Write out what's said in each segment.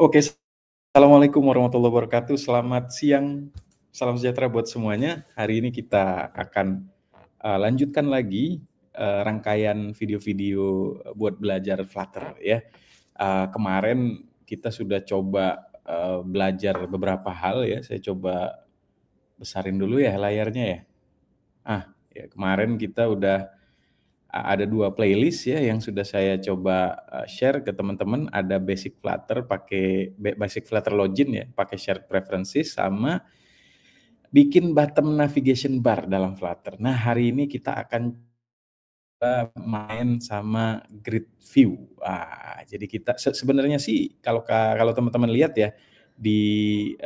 Oke, assalamualaikum warahmatullahi wabarakatuh. Selamat siang, salam sejahtera buat semuanya. Hari ini kita akan lanjutkan lagi rangkaian video-video buat belajar Flutter ya. Kemarin kita sudah coba belajar beberapa hal ya. Saya coba besarin dulu ya layarnya ya. Ya, kemarin kita udah ada 2 playlist ya yang sudah saya coba share ke teman-teman. Ada Basic Flutter pakai Basic Flutter Login ya, pakai Shared Preferences, sama bikin bottom navigation bar dalam Flutter. Nah, hari ini kita akan main sama grid view. Jadi kita sebenarnya sih kalau teman-teman lihat ya di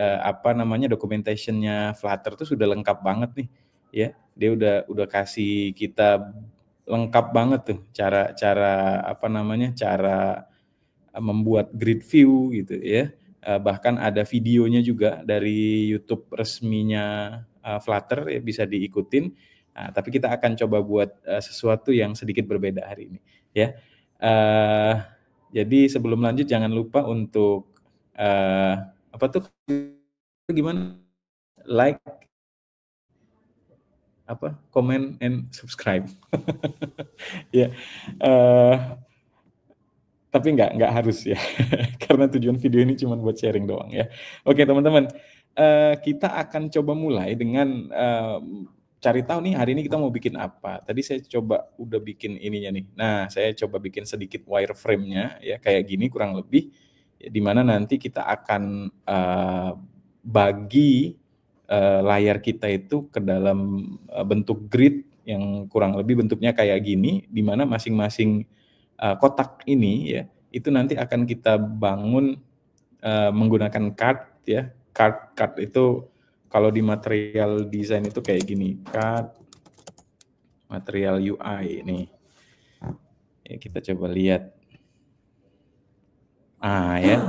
documentation-nya Flutter tuh sudah lengkap banget nih ya. Dia udah kasih kita lengkap banget tuh cara membuat grid view gitu ya. Bahkan ada videonya juga dari YouTube resminya Flutter ya, bisa diikutin. Tapi kita akan coba buat sesuatu yang sedikit berbeda hari ini ya. Jadi sebelum lanjut jangan lupa untuk gimana? Like, comment and subscribe. Ya. Tapi nggak harus ya, karena tujuan video ini cuma buat sharing doang ya. Oke teman-teman, kita akan coba mulai dengan cari tahu nih hari ini kita mau bikin apa. Tadi saya coba udah bikin ininya nih. Nah, saya coba bikin sedikit wireframe-nya ya kayak gini kurang lebih, di mana nanti kita akan bagi layar kita itu ke dalam bentuk grid yang kurang lebih bentuknya kayak gini, di mana masing-masing kotak ini ya, itu nanti akan kita bangun menggunakan card ya. Card itu kalau di material design itu kayak gini, card material UI nih. Ya, kita coba lihat. Ya.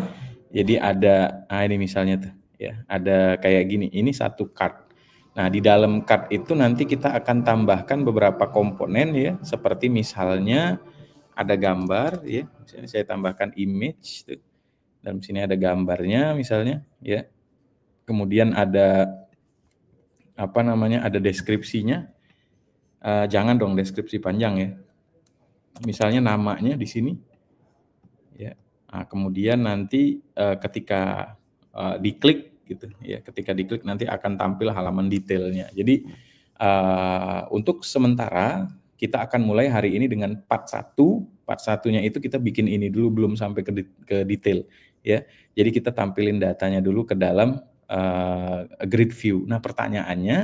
Jadi ada ini misalnya tuh ya, ada kayak gini. Ini satu card. Nah, di dalam card itu nanti kita akan tambahkan beberapa komponen ya, seperti misalnya ada gambar ya, misalnya saya tambahkan image tuh. Dalam sini ada gambarnya misalnya ya. Kemudian ada ada deskripsinya. Jangan dong deskripsi panjang ya. Misalnya namanya di sini ya. Kemudian nanti ketika diklik gitu ya, ketika diklik nanti akan tampil halaman detailnya. Jadi untuk sementara kita akan mulai hari ini dengan part 1. Part 1-nya itu kita bikin ini dulu, belum sampai ke detail ya. Jadi kita tampilin datanya dulu ke dalam grid view. Nah, pertanyaannya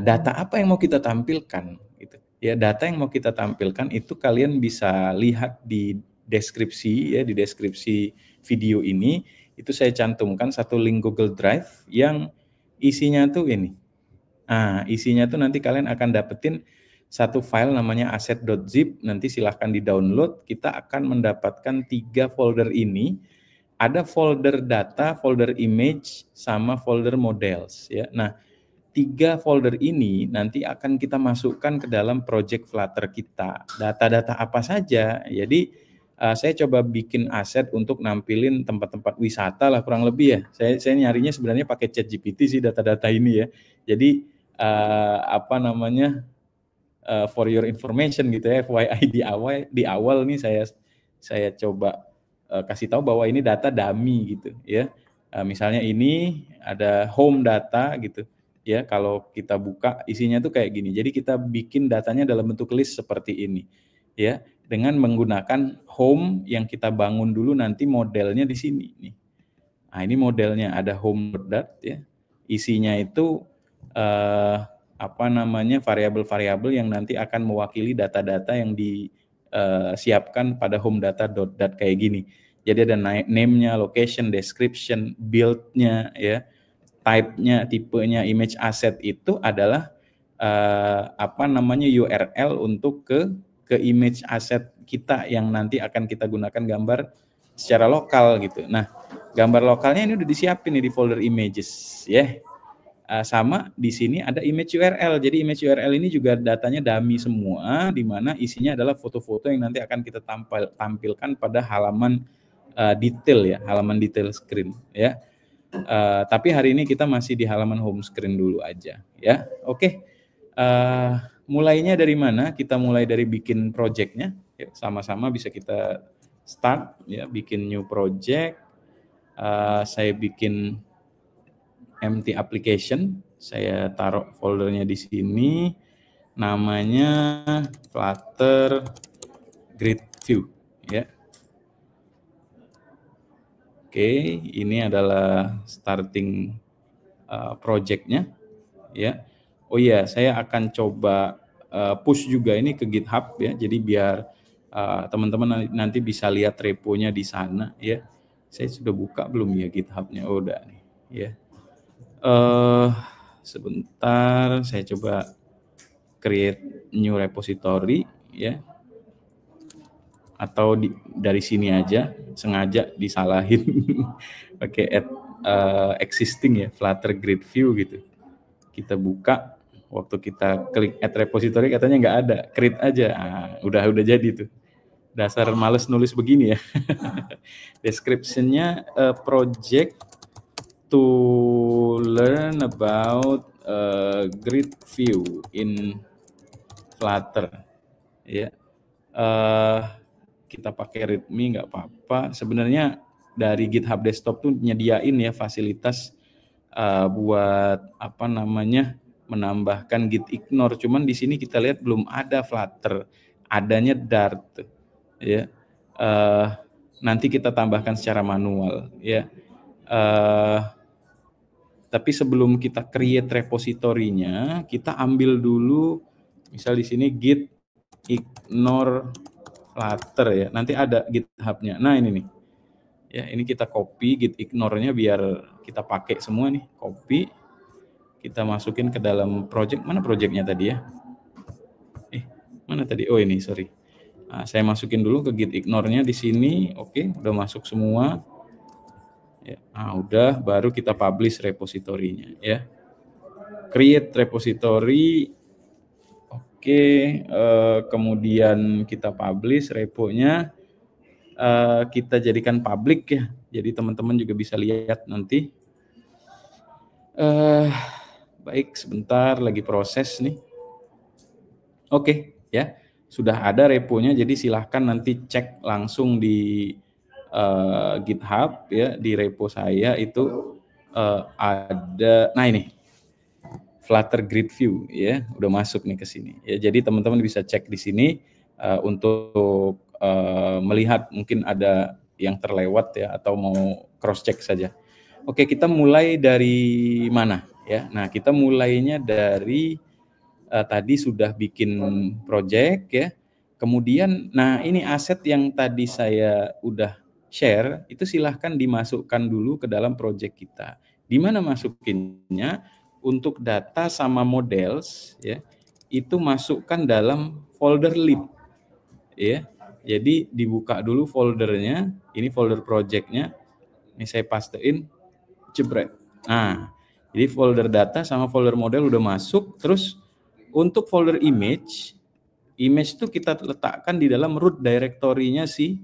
data apa yang mau kita tampilkan gitu. Ya, data yang mau kita tampilkan itu kalian bisa lihat di deskripsi ya, di deskripsi video ini itu saya cantumkan satu link Google Drive yang isinya tuh ini. Isinya tuh nanti kalian akan dapetin satu file namanya asset.zip, nanti silahkan di-download. Kita akan mendapatkan 3 folder ini. Ada folder data, folder image, sama folder models ya. Nah, 3 folder ini nanti akan kita masukkan ke dalam project Flutter kita. Data-data apa saja? Jadi saya coba bikin aset untuk nampilin tempat-tempat wisata lah kurang lebih ya. Saya nyarinya sebenarnya pakai ChatGPT sih data-data ini ya. Jadi for your information gitu ya, FYI di awal nih saya coba kasih tahu bahwa ini data dummy gitu ya. Misalnya ini ada home data gitu ya, kalau kita buka isinya tuh kayak gini. Jadi kita bikin datanya dalam bentuk list seperti ini ya, dengan menggunakan home yang kita bangun dulu, nanti modelnya di sini nih. Ini modelnya ada home.dat ya. Isinya itu variabel-variabel yang nanti akan mewakili data-data yang disiapkan pada home data.dat kayak gini. Jadi ada name-nya, location, description, build-nya ya, type-nya, tipenya, image asset itu adalah URL untuk ke image asset kita yang nanti akan kita gunakan gambar secara lokal gitu. Nah, gambar lokalnya ini udah disiapin nih di folder images ya. Sama di sini ada image URL. Jadi image URL ini juga datanya dummy semua, di mana isinya adalah foto-foto yang nanti akan kita tampilkan pada halaman detail ya, halaman detail screen ya. Tapi hari ini kita masih di halaman home screen dulu aja ya. Oke. Mulainya dari mana? Kita mulai dari bikin project-nya. Ya, sama-sama bisa kita start ya, bikin new project. Saya bikin empty application. Saya taruh foldernya di sini. Namanya Flutter Grid View ya. Oke, ini adalah starting project-nya ya. Oh iya, saya akan coba push juga ini ke GitHub ya. Jadi biar teman-teman nanti bisa lihat reponya di sana ya. Saya sudah buka belum ya GitHub-nya? Oh, udah nih ya. Sebentar, saya coba create new repository ya. Atau dari sini aja, sengaja disalahin pakai add existing ya, Flutter Grid View gitu. Kita buka, waktu kita klik add repository katanya nggak ada, create aja. Udah jadi tuh. Dasar males nulis begini ya. Description-nya project to learn about grid view in Flutter ya. Kita pakai readme nggak apa-apa. Sebenarnya dari GitHub Desktop tuh nyediain ya fasilitas buat apa namanya menambahkan git ignore. Cuman di sini kita lihat belum ada Flutter, adanya Dart ya. Nanti kita tambahkan secara manual ya. Tapi sebelum kita create repositorinya, kita ambil dulu misal di sini git ignore Flutter ya. Nanti ada GitHub-nya. Nah, ini nih. Ya, ini kita copy git ignore-nya biar kita pakai semua nih. Copy. Kita masukin ke dalam project. Mana project-nya tadi ya? Mana tadi? Oh, ini, sorry. Nah, saya masukin dulu ke git ignore-nya di sini. Oke, udah masuk semua. Ya, udah, baru kita publish repositorinya ya. Create repository. Oke, kemudian kita publish reponya, kita jadikan public ya. Jadi teman-teman juga bisa lihat nanti. Baik, sebentar lagi proses nih. Oke, ya. Sudah ada reponya, jadi silahkan nanti cek langsung di GitHub ya, di repo saya itu ada. Nah, ini Flutter Grid View ya, udah masuk nih ke sini. Ya, jadi teman-teman bisa cek di sini untuk melihat mungkin ada yang terlewat ya atau mau cross check saja. Oke, kita mulai dari mana ya? Nah, kita mulainya dari tadi sudah bikin project ya. Kemudian, nah ini aset yang tadi saya udah share itu silahkan dimasukkan dulu ke dalam project kita. Di mana masukinnya? Untuk data sama models ya, itu masukkan dalam folder lib ya. Jadi dibuka dulu foldernya, ini folder projectnya, ini saya pastein, jebret. Nah, jadi folder data sama folder model udah masuk. Terus untuk folder image itu kita letakkan di dalam root directory-nya si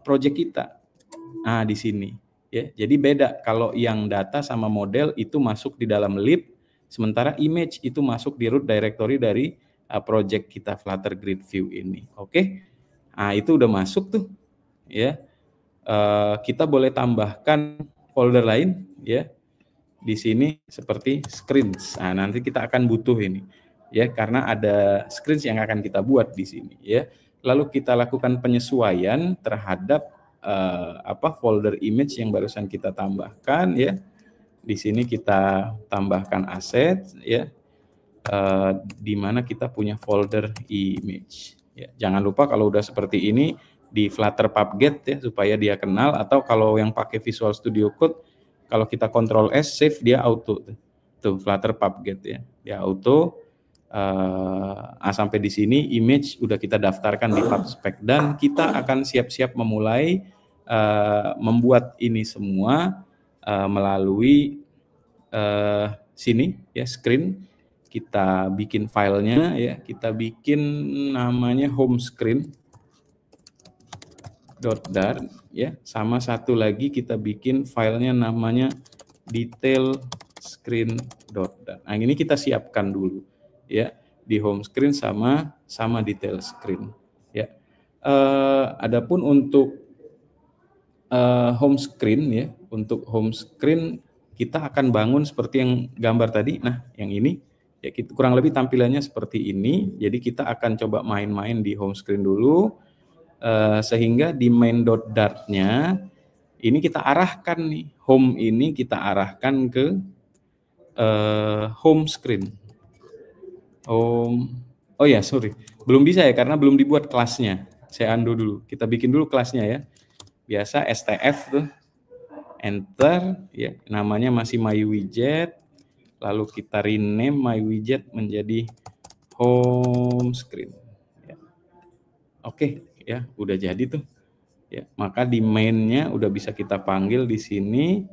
project kita. Nah, di sini. Ya, jadi beda kalau yang data sama model itu masuk di dalam lib, sementara image itu masuk di root directory dari project kita Flutter Grid View ini. Oke, nah itu udah masuk tuh, ya. Kita boleh tambahkan folder lain, ya. Di sini seperti screens. Nah, nanti kita akan butuh ini, ya, karena ada screens yang akan kita buat di sini, ya. Lalu kita lakukan penyesuaian terhadap folder image yang barusan kita tambahkan ya. Di sini kita tambahkan aset ya. Di mana kita punya folder image ya. Jangan lupa kalau udah seperti ini di Flutter PubGet ya supaya dia kenal, atau kalau yang pakai Visual Studio Code kalau kita Ctrl S save dia auto tuh Flutter PubGet ya. Dia auto. Sampai di sini image udah kita daftarkan di PubSpec dan kita akan siap-siap memulai membuat ini semua melalui sini ya, screen. Kita bikin filenya ya, kita bikin namanya home screen. .dart ya, sama satu lagi kita bikin filenya namanya detail screen.dart. Nah, ini kita siapkan dulu ya di home screen sama detail screen ya. Adapun untuk home screen ya, untuk home screen kita akan bangun seperti yang gambar tadi. Nah, yang ini ya kurang lebih tampilannya seperti ini. Jadi kita akan coba main-main di home screen dulu, sehingga di main.dart-nya ini kita arahkan nih, home ini kita arahkan ke home screen. Oh ya, sorry, belum bisa ya karena belum dibuat kelasnya. Saya undo dulu. Kita bikin dulu kelasnya ya. Biasa STF tuh, enter ya, namanya masih my widget. Lalu kita rename my widget menjadi home screen. Ya. Oke, ya udah jadi tuh. Ya, maka di main-nya udah bisa kita panggil di sini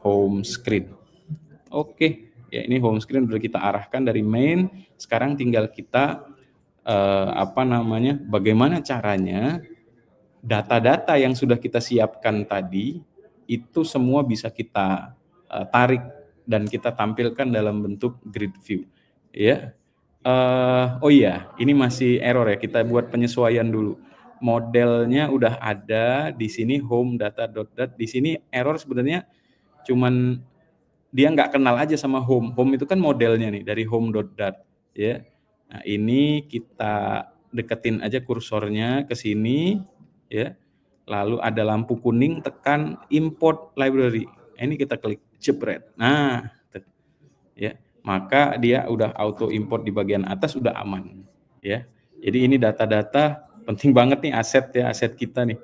home screen. Oke, ya ini home screen udah kita arahkan dari main. Sekarang tinggal kita bagaimana caranya data-data yang sudah kita siapkan tadi itu semua bisa kita tarik dan kita tampilkan dalam bentuk grid view. Ya. Oh iya, ini masih error ya. Kita buat penyesuaian dulu. Modelnya udah ada di sini home data.dart. Di sini error sebenarnya cuman dia nggak kenal aja sama home. Home itu kan modelnya nih dari home.dart ya. Nah, ini kita deketin aja kursornya ke sini ya. Lalu ada lampu kuning, tekan import library. Ini kita klik jebret. Nah, ya. Maka dia udah auto import di bagian atas, udah aman ya. Jadi ini data-data penting banget nih, aset kita nih.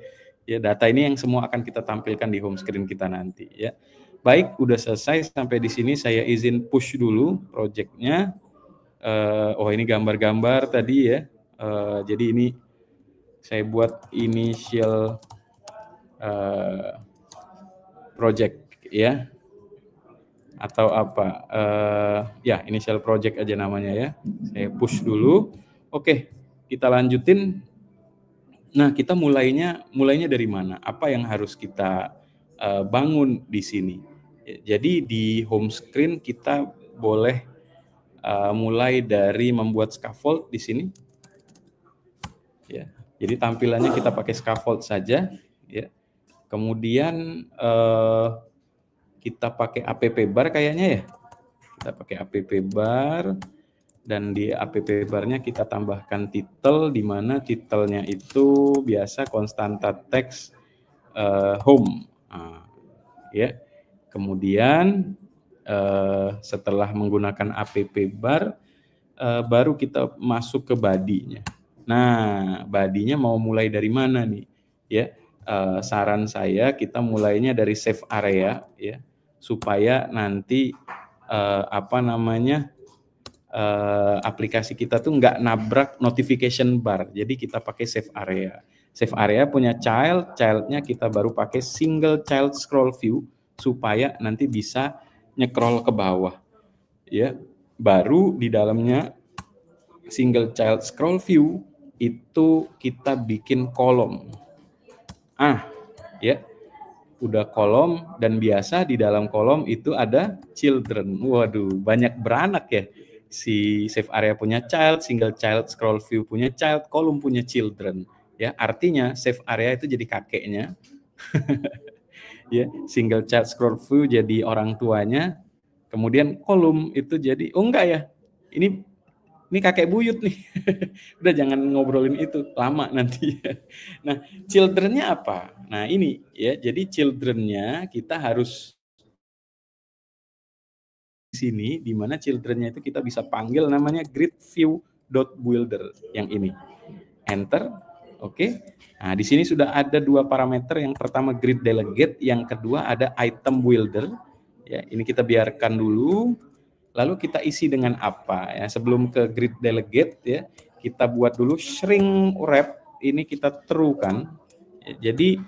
Ya, data ini yang semua akan kita tampilkan di home screen kita nanti ya. Baik, udah selesai sampai di sini, saya izin push dulu projectnya. Oh ini gambar-gambar tadi ya. Jadi ini saya buat initial project ya, atau apa? Ya initial project aja namanya ya. Saya push dulu. Oke, kita lanjutin. Nah, kita mulainya dari mana? Apa yang harus kita bangun di sini? Jadi di home screen kita boleh mulai dari membuat scaffold di sini. Ya, jadi tampilannya kita pakai scaffold saja. Ya. Kemudian kita pakai app bar kayaknya ya. Kita pakai app bar. Dan di app bar-nya kita tambahkan title, di mana titelnya itu biasa konstanta teks home. Ya. Kemudian setelah menggunakan app bar, baru kita masuk ke body-nya. Nah, body-nya mau mulai dari mana nih? Ya, saran saya kita mulainya dari save area ya, supaya nanti aplikasi kita tuh nggak nabrak notification bar. Jadi kita pakai save area. Save area punya child-nya kita baru pakai single child scroll view supaya nanti bisa nyekrol ke bawah. Ya, baru di dalamnya single child scroll view itu kita bikin kolom. Ya. Udah kolom, dan biasa di dalam kolom itu ada children. Waduh, banyak beranak ya. Si save area punya child, single child scroll view punya child, kolom punya children. Ya, artinya save area itu jadi kakeknya. Ya, single child scroll view jadi orang tuanya. Kemudian kolom itu jadi enggak ya. Ini kakek buyut nih. Udah jangan ngobrolin itu, lama nanti. Nah, children-nya apa? Nah, ini ya. Jadi children-nya kita harus di sini, di mana children-nya itu kita bisa panggil namanya gridView.builder yang ini. Enter. Oke. Nah, di sini sudah ada dua parameter. Yang pertama grid delegate, yang kedua ada item builder. Ya, ini kita biarkan dulu. Lalu kita isi dengan apa ya? Sebelum ke grid delegate ya, kita buat dulu shrink wrap. Ini kita terukan. Ya, jadi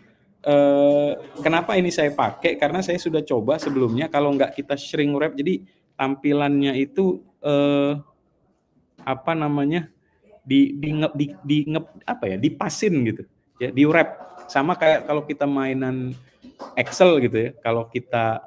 kenapa ini saya pakai? Karena saya sudah coba sebelumnya. Kalau nggak kita shrink wrap, jadi tampilannya itu dipasin gitu ya, di wrap. Sama kayak kalau kita mainan Excel gitu ya, kalau kita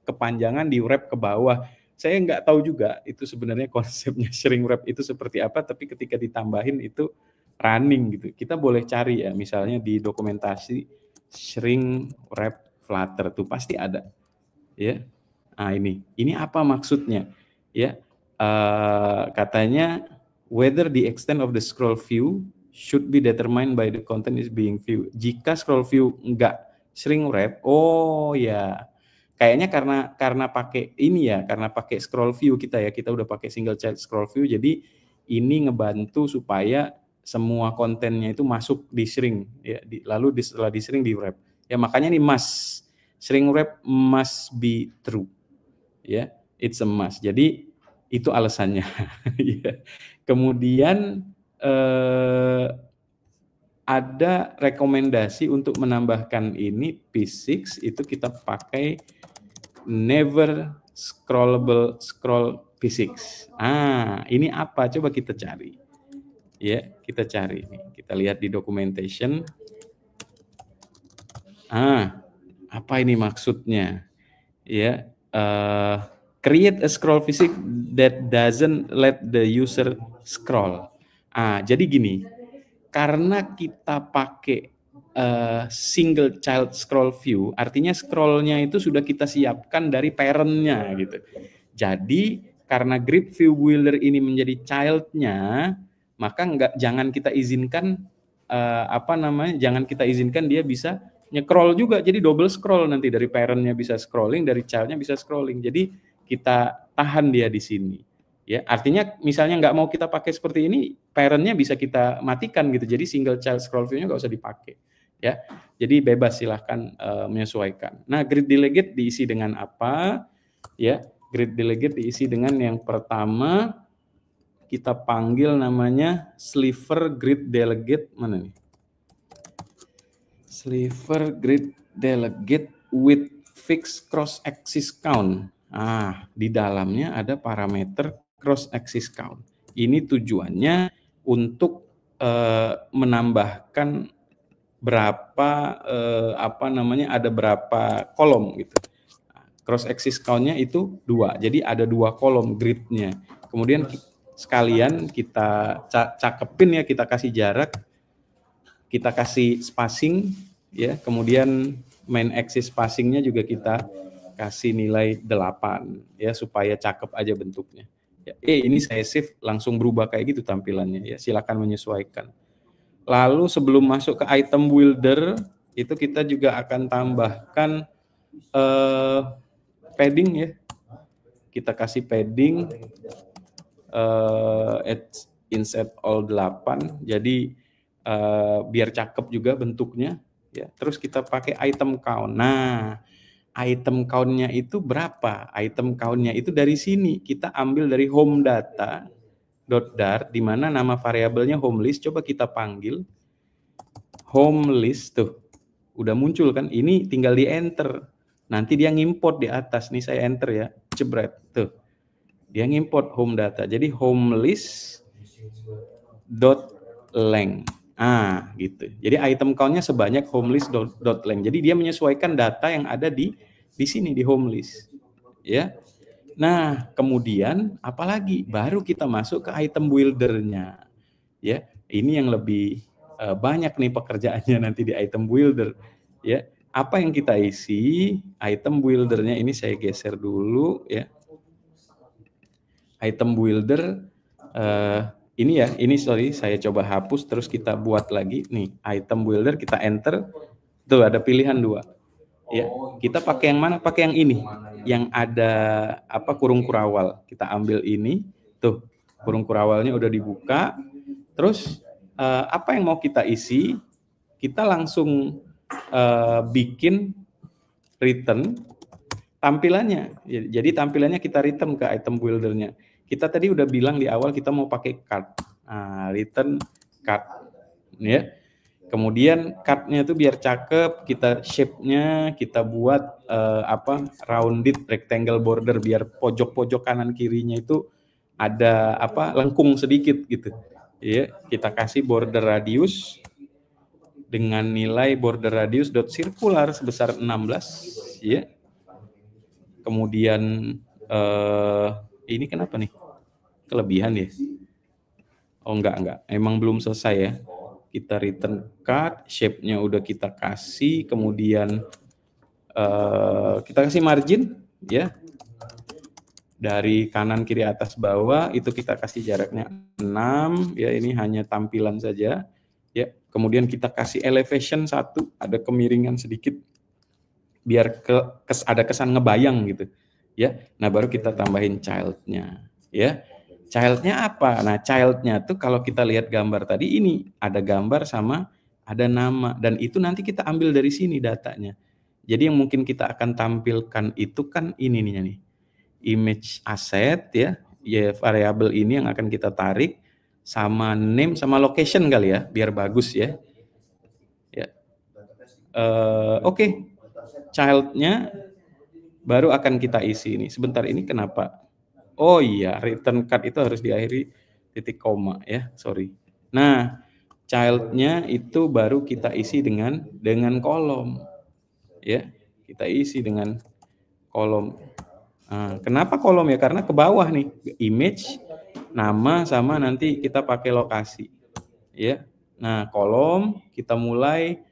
kepanjangan di wrap ke bawah. Saya nggak tahu juga itu sebenarnya konsepnya shrink wrap itu seperti apa, tapi ketika ditambahin itu running gitu. Kita boleh cari ya, misalnya di dokumentasi shrink wrap Flutter tuh pasti ada ya. Nah ini apa maksudnya ya? Katanya whether the extent of the scroll view should be determined by the content is being viewed. Jika scroll view enggak shrink wrap, oh ya, kayaknya karena pakai ini ya, karena pakai scroll view kita udah pakai single child scroll view, jadi ini ngebantu supaya semua kontennya itu masuk di shrink ya, lalu setelah di shrink di wrap ya, makanya ini must, shrink wrap must be true ya, it's a must. Jadi itu alasannya. Kemudian ada rekomendasi untuk menambahkan ini P6 itu kita pakai never scrollable scroll P6. Ini apa? Coba kita cari. Ya, kita cari nih. Kita lihat di documentation. Apa ini maksudnya? Ya, create a scroll physics that doesn't let the user scroll. Jadi gini, karena kita pakai single child scroll view, artinya scrollnya itu sudah kita siapkan dari parent-nya gitu. Jadi karena grid view builder ini menjadi child-nya, maka jangan kita izinkan jangan kita izinkan dia bisa nge-scroll juga, jadi double scroll nanti, dari parent-nya bisa scrolling, dari child-nya bisa scrolling. Jadi kita tahan dia di sini. Ya, artinya misalnya nggak mau kita pakai seperti ini, parent-nya bisa kita matikan gitu. Jadi single child scroll view-nya nggak usah dipakai. Ya, jadi bebas, silahkan menyesuaikan. Nah, grid delegate diisi dengan apa? Ya, grid delegate diisi dengan yang pertama kita panggil namanya sliver grid delegate. Mana nih? Sliver grid delegate with fixed cross axis count. Di dalamnya ada parameter cross axis count. Ini tujuannya untuk menambahkan berapa ada berapa kolom gitu. Cross axis count-nya itu 2. Jadi ada 2 kolom gridnya. Kemudian sekalian kita cakepin ya, kita kasih jarak, kita kasih spacing ya, kemudian main axis spacing-nya juga kita kasih nilai 8 ya, supaya cakep aja bentuknya. Ya, ini saya save langsung berubah kayak gitu tampilannya ya, silakan menyesuaikan. Lalu sebelum masuk ke item builder itu kita juga akan tambahkan padding ya. Kita kasih padding insert all 8. Jadi biar cakep juga bentuknya ya. Terus kita pakai item count. Nah, item count-nya itu berapa? Item count-nya itu dari sini kita ambil dari home data .dart, di mana nama variabelnya home list. Coba kita panggil home list tuh. Udah muncul kan? Ini tinggal di enter. Nanti dia ngimport di atas. Nih saya enter ya. Jebret tuh. Dia ngimport home data. Jadi home list .length. Gitu. Jadi item count-nya sebanyak home list .length. Jadi dia menyesuaikan data yang ada di sini di home list. Ya. Nah, kemudian apalagi? Baru kita masuk ke item builder-nya. Ya, ini yang lebih banyak nih pekerjaannya nanti di item builder. Ya, apa yang kita isi? Item builder-nya ini saya geser dulu ya. Item builder ini ya, ini sorry saya coba hapus terus kita buat lagi nih. Item builder kita enter. Tuh ada pilihan 2. Ya, kita pakai yang mana? Pakai yang ini. Yang ada kurung kurawal. Kita ambil ini. Tuh, kurung kurawalnya udah dibuka. Terus apa yang mau kita isi? Kita langsung bikin return tampilannya. Jadi tampilannya kita return ke item builder-nya. Kita tadi udah bilang di awal kita mau pakai card. Return card. Ya. Kemudian card-nya itu biar cakep, kita shape-nya kita buat rounded rectangle border biar pojok-pojok kanan kirinya itu ada apa lengkung sedikit gitu. Ya, kita kasih border radius dengan nilai border radius dot circular sebesar 16 ya. Kemudian ini kenapa nih? Kelebihan ya? Oh enggak. Emang belum selesai ya. Kita return card, shape-nya udah kita kasih, kemudian kita kasih margin ya. Dari kanan kiri atas bawah itu kita kasih jaraknya 6 ya, ini hanya tampilan saja ya. Kemudian kita kasih elevation 1, ada kemiringan sedikit biar ada kesan ngebayang gitu ya. Nah baru kita tambahin child-nya ya. Child-nya apa? Nah child-nya tuh kalau kita lihat gambar tadi ini ada gambar sama ada nama, dan itu nanti kita ambil dari sini datanya. Jadi yang mungkin kita akan tampilkan itu kan ini nih image asset ya variabel ini yang akan kita tarik sama name sama location kali ya biar bagus ya. Oke. Child-nya baru akan kita isi ini. Sebentar, ini kenapa? Oh iya, return card itu harus diakhiri titik koma ya, sorry. Nah, child-nya itu baru kita isi dengan kolom ya. Kita isi dengan kolom. Nah, kenapa kolom ya? Karena ke bawah nih, image, nama, sama nanti kita pakai lokasi. Ya. Nah, kolom kita mulai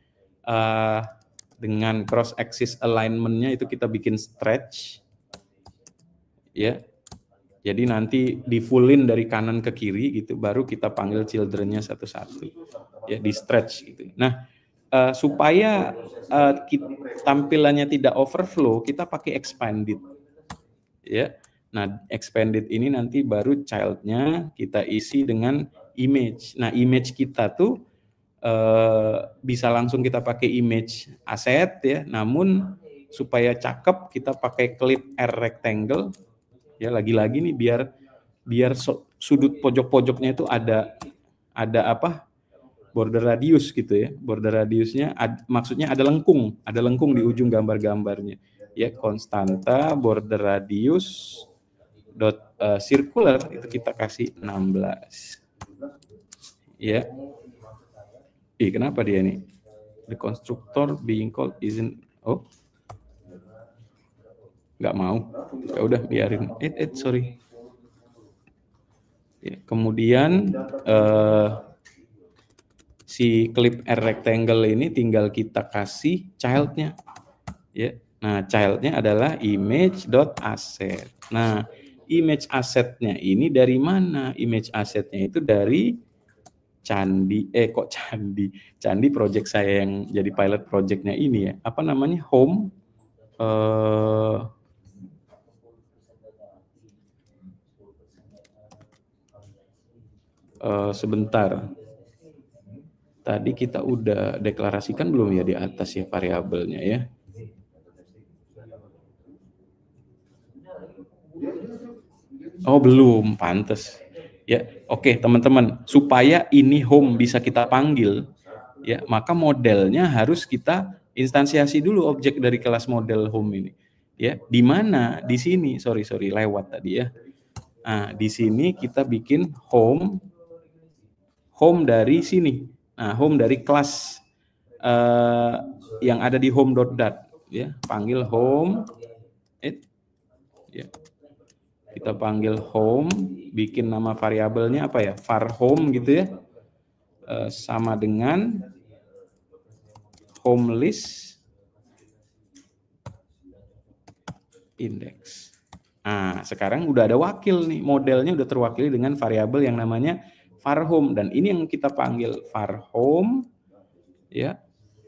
dengan cross axis alignment-nya itu kita bikin stretch. Ya. Jadi nanti di fullin dari kanan ke kiri gitu, baru kita panggil children-nya satu-satu. Ya, di stretch gitu. Nah, supaya tampilannya tidak overflow, kita pakai expanded. Ya, nah expanded ini nanti baru child-nya kita isi dengan image. Nah image kita tuh bisa langsung kita pakai image asset ya, namun supaya cakep kita pakai clip R rectangle ya, lagi-lagi nih biar sudut pojok-pojoknya itu ada apa border radius gitu ya. Border radiusnya maksudnya ada lengkung di ujung gambar-gambarnya ya. Konstanta border radius dot circular itu kita kasih 16 ya. Kenapa dia nih? The constructor being called isn't nggak mau. Ya udah biarin. Sorry. Ya, kemudian si clip R rectangle ini tinggal kita kasih child-nya ya. Nah child-nya adalah image.asset. Nah image asset-nya ini dari mana? Image asset-nya itu dari Candi project saya yang jadi pilot project-nya ini ya. Apa namanya? Home sebentar. Tadi kita udah deklarasikan belum ya di atas ya variabelnya ya? Oh belum, pantes. Ya, oke teman-teman, supaya ini home bisa kita panggil, ya maka modelnya harus kita instansiasi dulu objek dari kelas model home ini. Ya, di mana? Di sini. Sorry lewat tadi ya. Nah, di sini kita bikin home dari sini. Nah, home dari kelas yang ada di home.dat ya, panggil home ya. Kita panggil home, bikin nama variabelnya apa ya? var home gitu ya. Sama dengan home list index. Nah, sekarang udah ada wakil nih, modelnya udah terwakili dengan variabel yang namanya var home, dan ini yang kita panggil var home ya,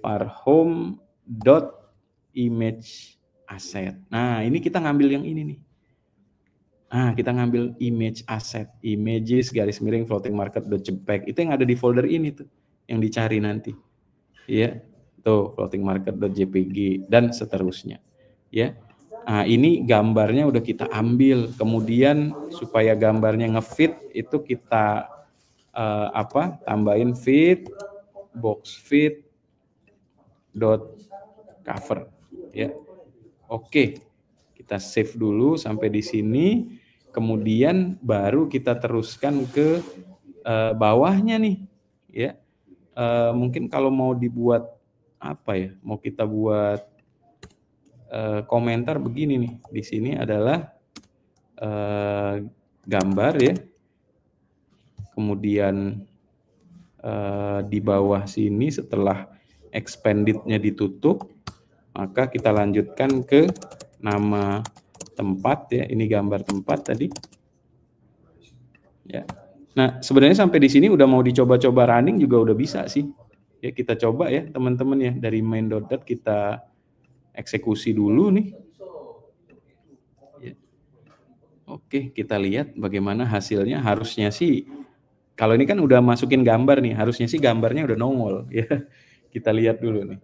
var home dot image asset. Nah, ini kita ngambil yang ini nih. Nah, kita ngambil image asset, images garis miring floating market .jpeg, itu yang ada di folder ini tuh, yang dicari nanti. Ya, tuh floating market .jpg dan seterusnya. Ya. Nah, ini gambarnya udah kita ambil. Kemudian supaya gambarnya ngefit itu kita tambahin fit box fit dot cover ya. Oke. Kita save dulu sampai di sini. Kemudian baru kita teruskan ke bawahnya nih, ya. Mungkin kalau mau dibuat apa ya? Mau kita buat komentar begini nih. Di sini adalah gambar ya. Kemudian di bawah sini setelah expanded-nya ditutup, maka kita lanjutkan ke nama tempat ya. Ini gambar tempat tadi. Ya. Nah, sebenarnya sampai di sini udah mau dicoba-coba running juga udah bisa sih. Ya, kita coba ya teman-teman ya, dari main.dat kita eksekusi dulu nih. Ya. Oke, kita lihat bagaimana hasilnya. Harusnya sih, kalau ini kan udah masukin gambar nih, harusnya sih gambarnya udah nongol ya. Kita lihat dulu nih,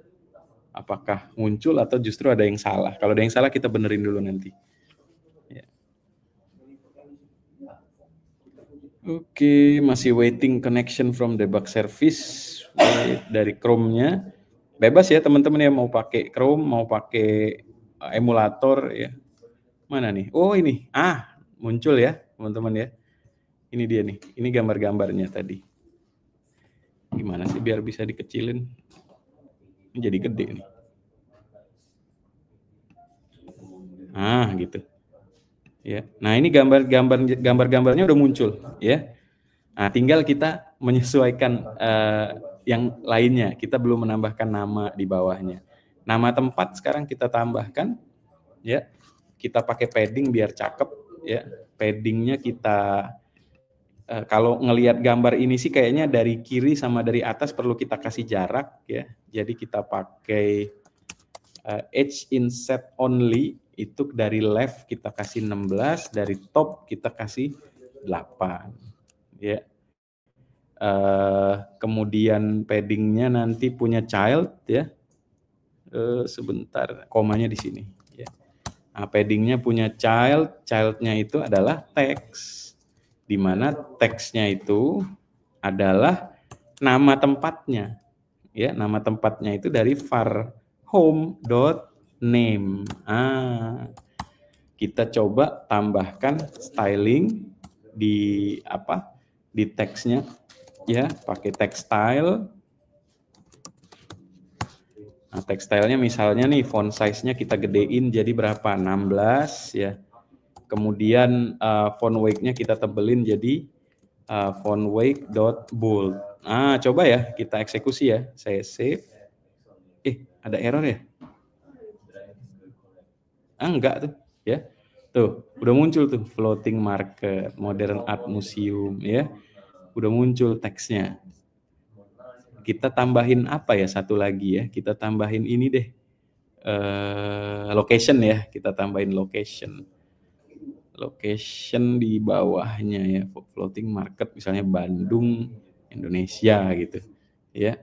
apakah muncul atau justru ada yang salah. Kalau ada yang salah kita benerin dulu nanti. Ya. Oke, masih waiting connection from debug service dari Chrome-nya. Bebas ya teman-teman ya, mau pakai Chrome, mau pakai emulator ya. Mana nih? Oh ini, muncul ya teman-teman ya. Ini dia nih, ini gambar-gambarnya tadi. Gimana sih biar bisa dikecilin? Ini jadi gede nih. Gitu. Ya. Nah, ini gambar-gambarnya udah muncul ya. Nah, tinggal kita menyesuaikan yang lainnya. Kita belum menambahkan nama di bawahnya. Nama tempat sekarang kita tambahkan ya. Kita pakai padding biar cakep ya. Paddingnya kita kalau ngelihat gambar ini sih kayaknya dari kiri sama dari atas perlu kita kasih jarak ya. Jadi kita pakai edge inset only, itu dari left kita kasih 16, dari top kita kasih 8 ya. Kemudian paddingnya nanti punya child ya. Sebentar, komanya di sini ya. Nah, paddingnya punya childnya itu adalah teks, di mana teksnya itu adalah nama tempatnya ya. Nama tempatnya itu dari var home.name. Kita coba tambahkan styling di teksnya ya, pakai text style. Nah, text stylenya misalnya nih font size-nya kita gedein jadi berapa? 16 ya. Kemudian font weight-nya kita tebelin jadi font weight.bold. Coba ya kita eksekusi ya. Saya save. Ada error ya? Enggak tuh ya. Tuh, udah muncul tuh floating market, modern art museum ya. Udah muncul teksnya. Kita tambahin apa ya satu lagi ya? Kita tambahin ini deh. Location ya, kita tambahin location di bawahnya ya, floating market misalnya Bandung, Indonesia gitu ya.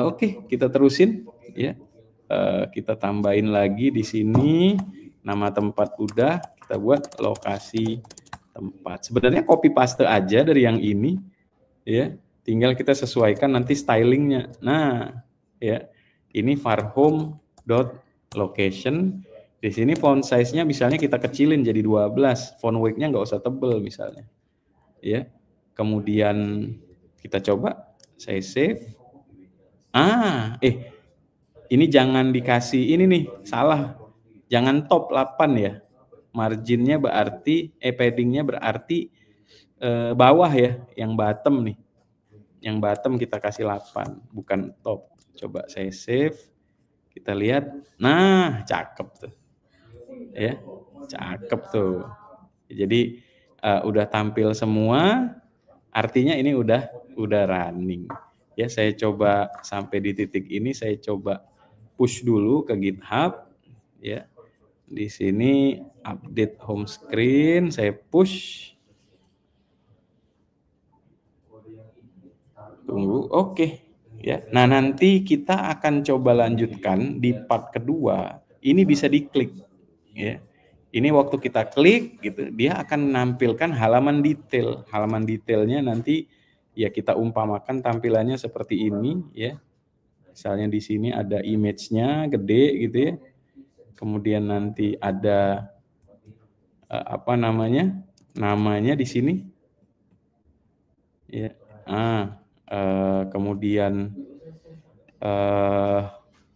Oke, kita terusin ya. Kita tambahin lagi di sini nama tempat udah, kita buat lokasi tempat. Sebenarnya copy paste aja dari yang ini ya. Tinggal kita sesuaikan nanti stylingnya. Nah, ya. Ini var home.location. Di sini font size-nya misalnya kita kecilin jadi 12. Font weight-nya nggak usah tebel misalnya. Ya. Kemudian kita coba, saya save. Ini jangan dikasih ini nih, salah. Jangan top 8 ya. Marginnya berarti paddingnya berarti bawah ya, yang bottom nih. Yang bottom kita kasih 8, bukan top. Coba saya save. Kita lihat. Nah, cakep tuh. Ya, cakep tuh. Jadi udah tampil semua. Artinya ini udah running. Ya, saya coba sampai di titik ini, saya coba push dulu ke GitHub. Ya. Di sini update home screen, saya push. Tunggu, oke. Ya. Nah, nanti kita akan coba lanjutkan di part kedua. Ini bisa diklik. Ya. Ini waktu kita klik gitu, dia akan menampilkan halaman detail. Halaman detailnya nanti ya kita umpamakan tampilannya seperti ini ya. Misalnya di sini ada image-nya gede gitu ya. Kemudian nanti ada apa namanya? Namanya di sini ya. Kemudian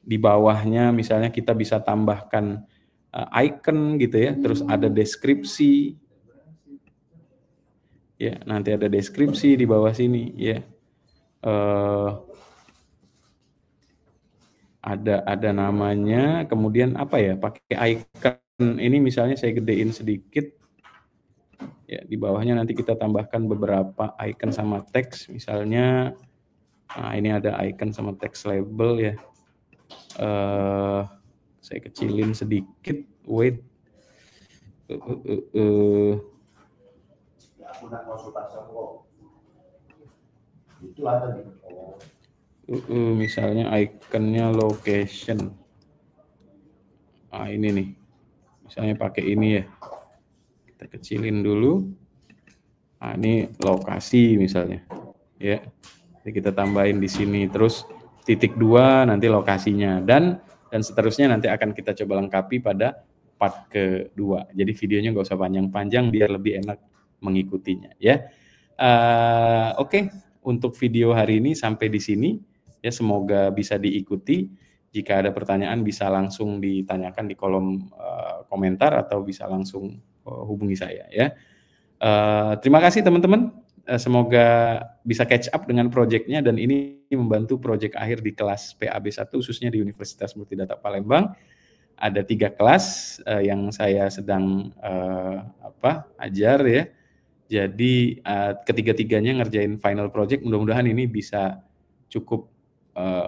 di bawahnya misalnya kita bisa tambahkan icon gitu ya, terus ada deskripsi. Ya, nanti ada deskripsi di bawah sini ya. Ada namanya, kemudian apa ya? Pakai icon ini misalnya saya gedein sedikit. Ya, di bawahnya nanti kita tambahkan beberapa icon sama teks misalnya. Nah, ini ada icon sama teks label ya. Saya kecilin sedikit. Wait. Misalnya ikonnya location. Nah, ini nih. Misalnya pakai ini ya. Kita kecilin dulu. Nah, ini lokasi misalnya. Ya. Jadi kita tambahin di sini terus titik 2 nanti lokasinya dan seterusnya nanti akan kita coba lengkapi pada part kedua. Jadi videonya nggak usah panjang-panjang biar lebih enak mengikutinya ya. Oke. Untuk video hari ini sampai di sini ya, semoga bisa diikuti. Jika ada pertanyaan bisa langsung ditanyakan di kolom komentar atau bisa langsung hubungi saya ya. Terima kasih teman-teman. Semoga bisa catch up dengan proyeknya dan ini membantu proyek akhir di kelas PAB1 khususnya di Universitas Multidata Palembang. Ada 3 kelas yang saya sedang ajar ya. Jadi ketiga-tiganya ngerjain final project, mudah-mudahan ini bisa cukup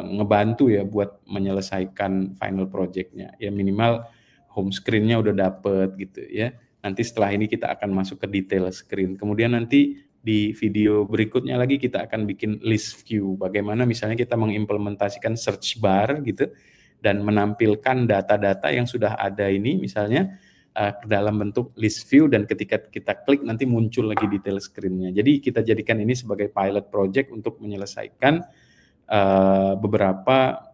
ngebantu ya buat menyelesaikan final projectnya. Ya minimal home screen-nya udah dapet gitu ya. Nanti setelah ini kita akan masuk ke detail screen. Kemudian nanti di video berikutnya lagi kita akan bikin list view. Bagaimana misalnya kita mengimplementasikan search bar gitu dan menampilkan data-data yang sudah ada ini misalnya dalam bentuk list view dan ketika kita klik nanti muncul lagi detail screen-nya. Jadi kita jadikan ini sebagai pilot project untuk menyelesaikan beberapa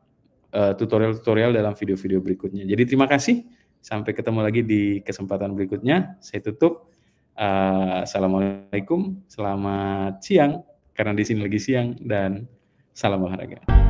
tutorial-tutorial dalam video-video berikutnya. Jadi terima kasih. Sampai ketemu lagi di kesempatan berikutnya. Saya tutup. Assalamualaikum, selamat siang karena di sini lagi siang dan salam olahraga.